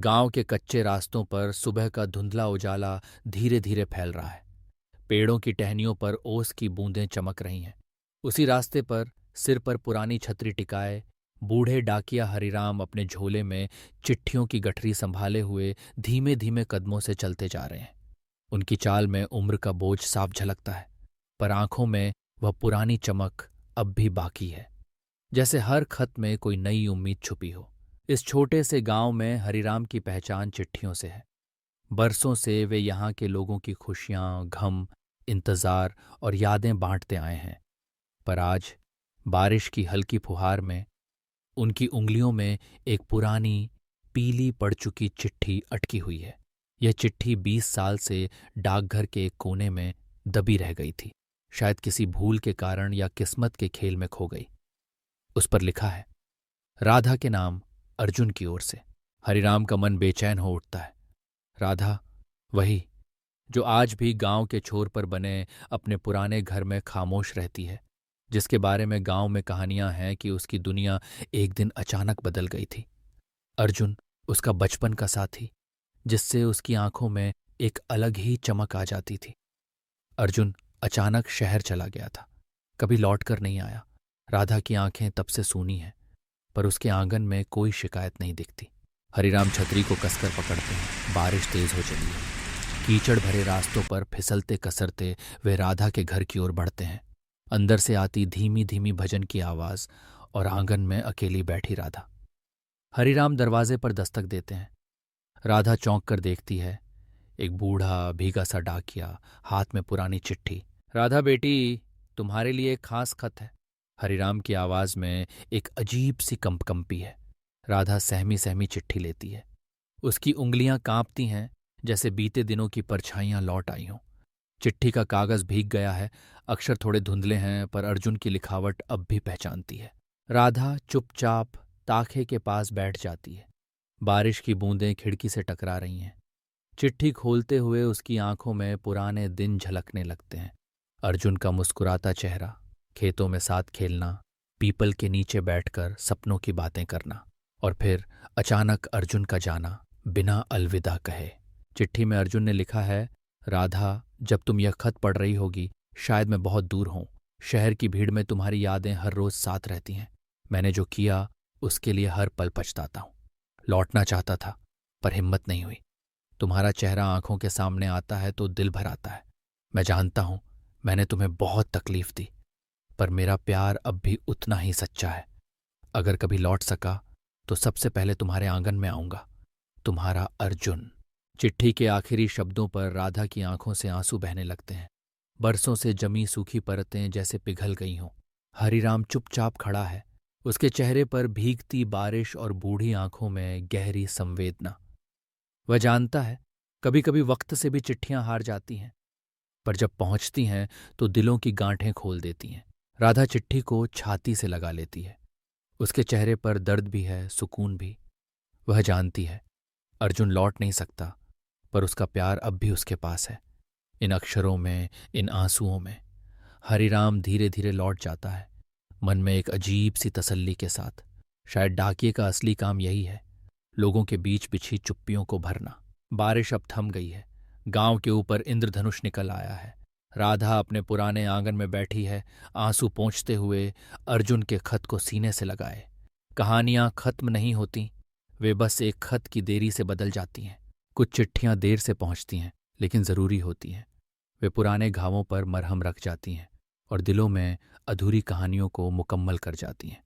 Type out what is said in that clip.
गांव के कच्चे रास्तों पर सुबह का धुंधला उजाला धीरे धीरे फैल रहा है। पेड़ों की टहनियों पर ओस की बूंदें चमक रही हैं। उसी रास्ते पर सिर पर पुरानी छतरी टिकाए बूढ़े डाकिया हरिराम अपने झोले में चिट्ठियों की गठरी संभाले हुए धीमे धीमे कदमों से चलते जा रहे हैं। उनकी चाल में उम्र का बोझ साफ झलकता है, पर आंखों में वह पुरानी चमक अब भी बाकी है, जैसे हर खत में कोई नई उम्मीद छुपी हो। इस छोटे से गांव में हरिराम की पहचान चिट्ठियों से है। बरसों से वे यहाँ के लोगों की खुशियां, गम, इंतजार और यादें बांटते आए हैं। पर आज बारिश की हल्की फुहार में उनकी उंगलियों में एक पुरानी पीली पड़ चुकी चिट्ठी अटकी हुई है। यह चिट्ठी 20 साल से डाकघर के एक कोने में दबी रह गई थी। शायद किसी भूल के कारण या किस्मत के खेल में खो गई। उस पर लिखा है, राधा के नाम, अर्जुन की ओर से। हरिराम का मन बेचैन हो उठता है। राधा, वही जो आज भी गांव के छोर पर बने अपने पुराने घर में खामोश रहती है, जिसके बारे में गांव में कहानियां हैं कि उसकी दुनिया एक दिन अचानक बदल गई थी। अर्जुन, उसका बचपन का साथी, जिससे उसकी आंखों में एक अलग ही चमक आ जाती थी। अर्जुन अचानक शहर चला गया था, कभी लौट कर नहीं आया। राधा की आंखें तब से सूनी हैं, पर उसके आंगन में कोई शिकायत नहीं दिखती। हरिराम छतरी को कसकर पकड़ते हैं। बारिश तेज हो चली है। कीचड़ भरे रास्तों पर फिसलते कसरते वे राधा के घर की ओर बढ़ते हैं। अंदर से आती धीमी धीमी भजन की आवाज और आंगन में अकेली बैठी राधा। हरिराम दरवाजे पर दस्तक देते हैं। राधा चौंक कर देखती है। एक बूढ़ा भीगा सा डाकिया, हाथ में पुरानी चिट्ठी। राधा बेटी, तुम्हारे लिए एक खास खत है। हरिराम की आवाज में एक अजीब सी कंपकंपी है। राधा सहमी सहमी चिट्ठी लेती है। उसकी उंगलियां कांपती हैं, जैसे बीते दिनों की परछाइयां लौट आई हों। चिट्ठी का कागज भीग गया है, अक्षर थोड़े धुंधले हैं, पर अर्जुन की लिखावट अब भी पहचानती है। राधा चुपचाप ताखे के पास बैठ जाती है। बारिश की बूंदें खिड़की से टकरा रही हैं। चिट्ठी खोलते हुए उसकी आंखों में पुराने दिन झलकने लगते हैं। अर्जुन का मुस्कुराता चेहरा, खेतों में साथ खेलना, पीपल के नीचे बैठकर सपनों की बातें करना, और फिर अचानक अर्जुन का जाना बिना अलविदा कहे। चिट्ठी में अर्जुन ने लिखा है, राधा, जब तुम यह खत पढ़ रही होगी, शायद मैं बहुत दूर हूं। शहर की भीड़ में तुम्हारी यादें हर रोज साथ रहती हैं। मैंने जो किया उसके लिए हर पल पछताता हूं। लौटना चाहता था, पर हिम्मत नहीं हुई। तुम्हारा चेहरा आंखों के सामने आता है तो दिल भर आता है। मैं जानता हूं मैंने तुम्हें बहुत तकलीफ दी, पर मेरा प्यार अब भी उतना ही सच्चा है। अगर कभी लौट सका तो सबसे पहले तुम्हारे आंगन में आऊंगा। तुम्हारा अर्जुन। चिट्ठी के आखिरी शब्दों पर राधा की आंखों से आंसू बहने लगते हैं। बरसों से जमी सूखी परतें जैसे पिघल गई हों। हरिराम चुपचाप खड़ा है, उसके चेहरे पर भीगती बारिश और बूढ़ी आंखों में गहरी संवेदना। वह जानता है कभी कभी वक्त से भी चिट्ठियां हार जाती हैं, पर जब पहुंचती हैं तो दिलों की गांठें खोल देती हैं। राधा चिट्ठी को छाती से लगा लेती है। उसके चेहरे पर दर्द भी है, सुकून भी। वह जानती है अर्जुन लौट नहीं सकता, पर उसका प्यार अब भी उसके पास है। इन अक्षरों में, इन आंसुओं में। हरिराम धीरे धीरे लौट जाता है, मन में एक अजीब सी तसल्ली के साथ। शायद डाकिये का असली काम यही है, लोगों के बीच बिछी चुप्पियों को भरना। बारिश अब थम गई है। गांव के ऊपर इंद्रधनुष निकल आया है। राधा अपने पुराने आंगन में बैठी है, आंसू पोंछते हुए अर्जुन के खत को सीने से लगाए। कहानियां खत्म नहीं होती, वे बस एक खत की देरी से बदल जाती हैं। कुछ चिट्ठियां देर से पहुंचती हैं, लेकिन जरूरी होती हैं। वे पुराने घावों पर मरहम रख जाती हैं और दिलों में अधूरी कहानियों को मुकम्मल कर जाती हैं।